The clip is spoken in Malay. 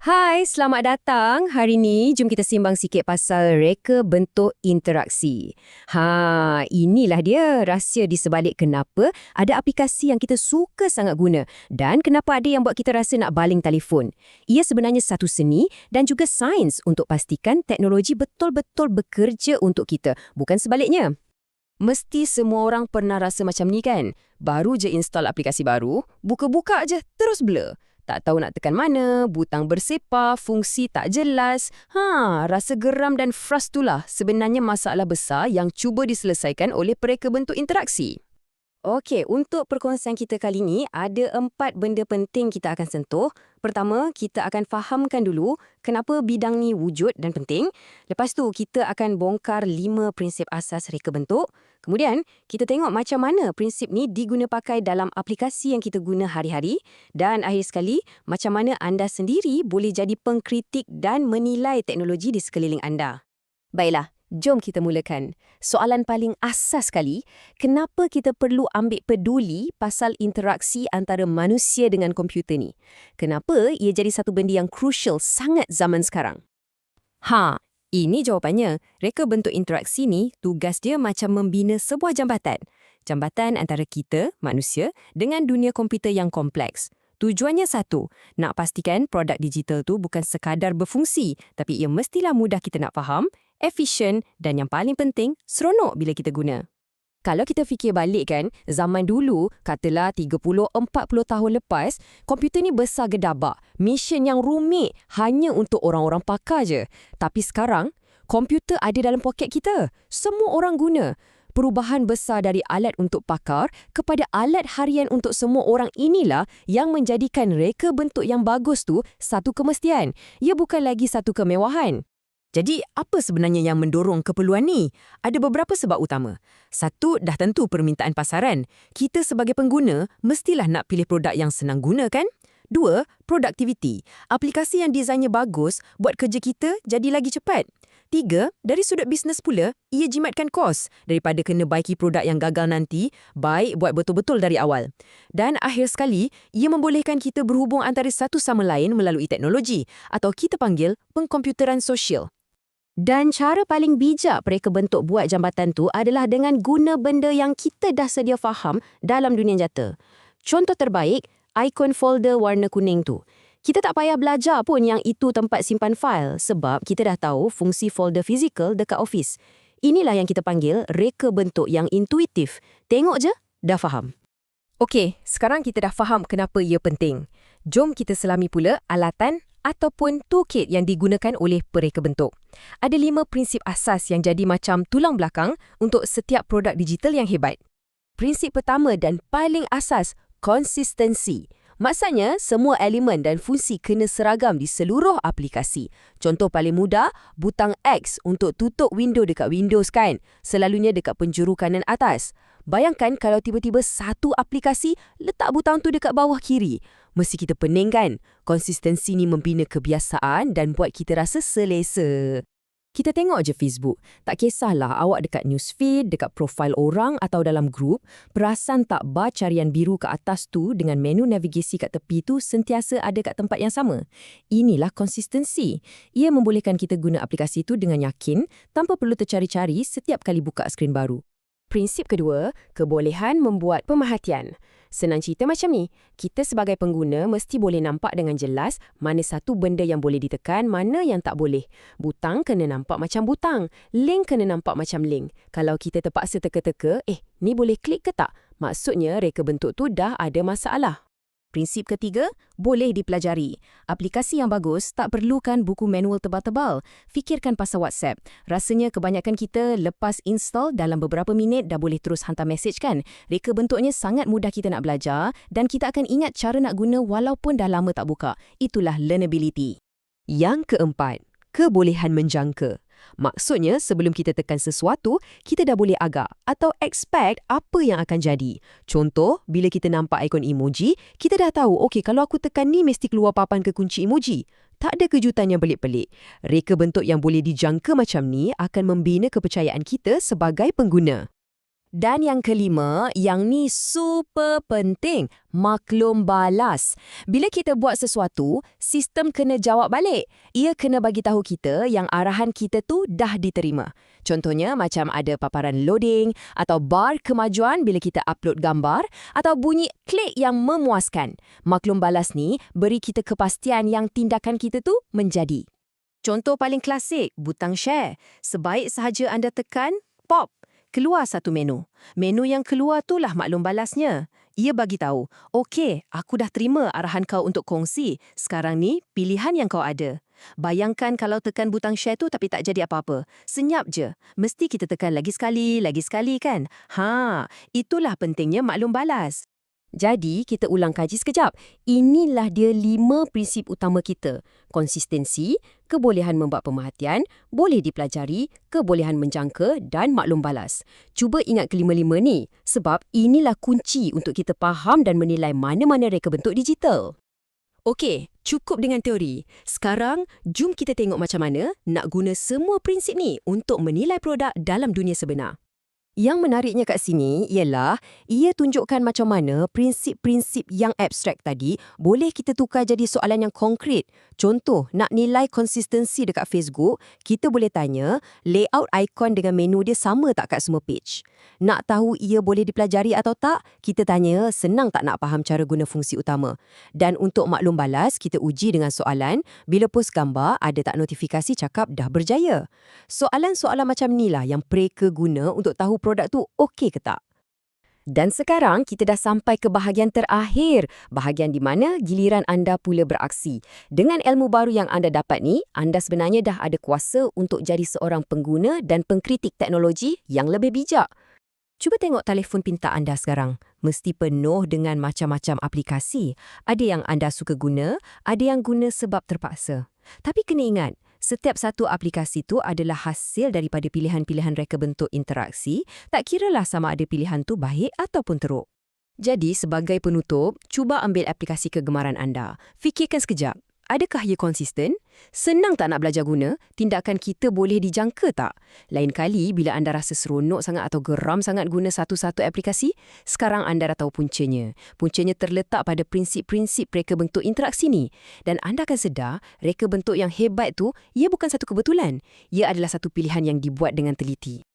Hai, selamat datang. Hari ni jom kita simbang sikit pasal reka bentuk interaksi. Inilah dia rahsia di sebalik kenapa ada aplikasi yang kita suka sangat guna dan kenapa ada yang buat kita rasa nak baling telefon. Ia sebenarnya satu seni dan juga sains untuk pastikan teknologi betul-betul bekerja untuk kita, bukan sebaliknya. Mesti semua orang pernah rasa macam ni kan? Baru je install aplikasi baru, buka-buka je terus blur. Tak tahu nak tekan mana, butang bersepah, fungsi tak jelas. Rasa geram dan frust itulah sebenarnya masalah besar yang cuba diselesaikan oleh pereka bentuk interaksi. Okey, untuk perkongsian kita kali ni, ada 4 benda penting kita akan sentuh. Pertama, kita akan fahamkan dulu kenapa bidang ni wujud dan penting. Lepas tu, kita akan bongkar 5 prinsip asas reka bentuk. Kemudian, kita tengok macam mana prinsip ni diguna pakai dalam aplikasi yang kita guna hari-hari. Dan akhir sekali, macam mana anda sendiri boleh jadi pengkritik dan menilai teknologi di sekeliling anda. Baiklah. Jom kita mulakan. Soalan paling asas sekali, kenapa kita perlu ambil peduli pasal interaksi antara manusia dengan komputer ni? Kenapa ia jadi satu benda yang crucial sangat zaman sekarang? Ini jawapannya. Reka bentuk interaksi ni, tugas dia macam membina sebuah jambatan. Jambatan antara kita, manusia, dengan dunia komputer yang kompleks. Tujuannya satu, nak pastikan produk digital tu bukan sekadar berfungsi, tapi ia mestilah mudah kita nak faham, efisien dan yang paling penting, seronok bila kita guna. Kalau kita fikir balik kan, zaman dulu, katalah 30-40 tahun lepas, komputer ni besar gedabak, mission yang rumit hanya untuk orang-orang pakar je. Tapi sekarang, komputer ada dalam poket kita. Semua orang guna. Perubahan besar dari alat untuk pakar kepada alat harian untuk semua orang inilah yang menjadikan reka bentuk yang bagus tu satu kemestian. Ia bukan lagi satu kemewahan. Jadi, apa sebenarnya yang mendorong keperluan ni? Ada beberapa sebab utama. Satu, dah tentu permintaan pasaran. Kita sebagai pengguna, mestilah nak pilih produk yang senang guna kan? Dua, produktiviti. Aplikasi yang dizainnya bagus buat kerja kita jadi lagi cepat. Tiga, dari sudut bisnes pula, ia jimatkan kos. Daripada kena baiki produk yang gagal nanti, baik buat betul-betul dari awal. Dan akhir sekali, ia membolehkan kita berhubung antara satu sama lain melalui teknologi atau kita panggil pengkomputeran sosial. Dan cara paling bijak pereka bentuk buat jambatan tu adalah dengan guna benda yang kita dah sedia faham dalam dunia nyata. Contoh terbaik, ikon folder warna kuning tu. Kita tak payah belajar pun yang itu tempat simpan fail sebab kita dah tahu fungsi folder fizikal dekat office. Inilah yang kita panggil reka bentuk yang intuitif. Tengok je, dah faham. Okey, sekarang kita dah faham kenapa ia penting. Jom kita selami pula alatan ataupun toolkit yang digunakan oleh pereka bentuk. Ada 5 prinsip asas yang jadi macam tulang belakang untuk setiap produk digital yang hebat. Prinsip pertama dan paling asas, konsistensi. Maksudnya, semua elemen dan fungsi kena seragam di seluruh aplikasi. Contoh paling mudah, butang X untuk tutup window dekat Windows kan? Selalunya dekat penjuru kanan atas. Bayangkan kalau tiba-tiba satu aplikasi letak butang tu dekat bawah kiri. Mesti kita pening kan? Konsistensi ni membina kebiasaan dan buat kita rasa selesa. Kita tengok je Facebook. Tak kisahlah awak dekat newsfeed, dekat profil orang atau dalam grup, perasan tak bar carian biru ke atas tu dengan menu navigasi kat tepi tu sentiasa ada kat tempat yang sama. Inilah konsistensi. Ia membolehkan kita guna aplikasi tu dengan yakin tanpa perlu tercari-cari setiap kali buka skrin baru. Prinsip kedua, kebolehan membuat pemerhatian. Senang cerita macam ni, kita sebagai pengguna mesti boleh nampak dengan jelas mana satu benda yang boleh ditekan, mana yang tak boleh. Butang kena nampak macam butang, link kena nampak macam link. Kalau kita terpaksa teka-teka, ni boleh klik ke tak? Maksudnya reka bentuk tu dah ada masalah. Prinsip ketiga, boleh dipelajari. Aplikasi yang bagus tak perlukan buku manual tebal-tebal. Fikirkan pasal WhatsApp. Rasanya kebanyakan kita lepas install dalam beberapa minit dah boleh terus hantar mesej kan? Reka bentuknya sangat mudah kita nak belajar dan kita akan ingat cara nak guna walaupun dah lama tak buka. Itulah learnability. Yang keempat, kebolehan menjangka. Maksudnya, sebelum kita tekan sesuatu, kita dah boleh agak atau expect apa yang akan jadi. Contoh, bila kita nampak ikon emoji, kita dah tahu, okey, kalau aku tekan ni mesti keluar papan kekunci emoji. Tak ada kejutan yang pelik-pelik. Reka bentuk yang boleh dijangka macam ni akan membina kepercayaan kita sebagai pengguna. Dan yang kelima, yang ni super penting, maklum balas. Bila kita buat sesuatu, sistem kena jawab balik. Ia kena bagi tahu kita yang arahan kita tu dah diterima. Contohnya macam ada paparan loading atau bar kemajuan bila kita upload gambar atau bunyi klik yang memuaskan. Maklum balas ni beri kita kepastian yang tindakan kita tu menjadi. Contoh paling klasik, butang share. Sebaik sahaja anda tekan, pop. Keluar satu menu. Menu yang keluar itulah maklum balasnya. Ia bagi tahu, okey, aku dah terima arahan kau untuk kongsi. Sekarang ni, pilihan yang kau ada. Bayangkan kalau tekan butang share tu tapi tak jadi apa-apa. Senyap je. Mesti kita tekan lagi sekali kan? Itulah pentingnya maklum balas. Jadi, kita ulang kaji sekejap. Inilah dia 5 prinsip utama kita. Konsistensi, kebolehan membuat pemerhatian, boleh dipelajari, kebolehan menjangka dan maklum balas. Cuba ingat kelima-lima ni, sebab inilah kunci untuk kita faham dan menilai mana-mana reka bentuk digital. Okey, cukup dengan teori. Sekarang, jom kita tengok macam mana nak guna semua prinsip ni untuk menilai produk dalam dunia sebenar. Yang menariknya kat sini ialah ia tunjukkan macam mana prinsip-prinsip yang abstrak tadi boleh kita tukar jadi soalan yang konkret. Contoh, nak nilai konsistensi dekat Facebook, kita boleh tanya, layout ikon dengan menu dia sama tak kat semua page? Nak tahu ia boleh dipelajari atau tak? Kita tanya, senang tak nak faham cara guna fungsi utama? Dan untuk maklum balas, kita uji dengan soalan, bila post gambar, ada tak notifikasi cakap dah berjaya? Soalan-soalan macam inilah yang mereka guna untuk tahu produk tu okey ke tak. Dan sekarang kita dah sampai ke bahagian terakhir, bahagian di mana giliran anda pula beraksi. Dengan ilmu baru yang anda dapat ni, anda sebenarnya dah ada kuasa untuk jadi seorang pengguna dan pengkritik teknologi yang lebih bijak. Cuba tengok telefon pintar anda sekarang. Mesti penuh dengan macam-macam aplikasi. Ada yang anda suka guna, ada yang guna sebab terpaksa. Tapi kena ingat, setiap satu aplikasi tu adalah hasil daripada pilihan-pilihan reka bentuk interaksi, tak kiralah sama ada pilihan tu baik ataupun teruk. Jadi, sebagai penutup, cuba ambil aplikasi kegemaran anda. Fikirkan sekejap. Adakah ia konsisten? Senang tak nak belajar guna? Tindakan kita boleh dijangka tak? Lain kali bila anda rasa seronok sangat atau geram sangat guna satu-satu aplikasi, sekarang anda dah tahu puncanya. Puncanya terletak pada prinsip-prinsip reka bentuk interaksi ni. Dan anda akan sedar, reka bentuk yang hebat tu, ia bukan satu kebetulan. Ia adalah satu pilihan yang dibuat dengan teliti.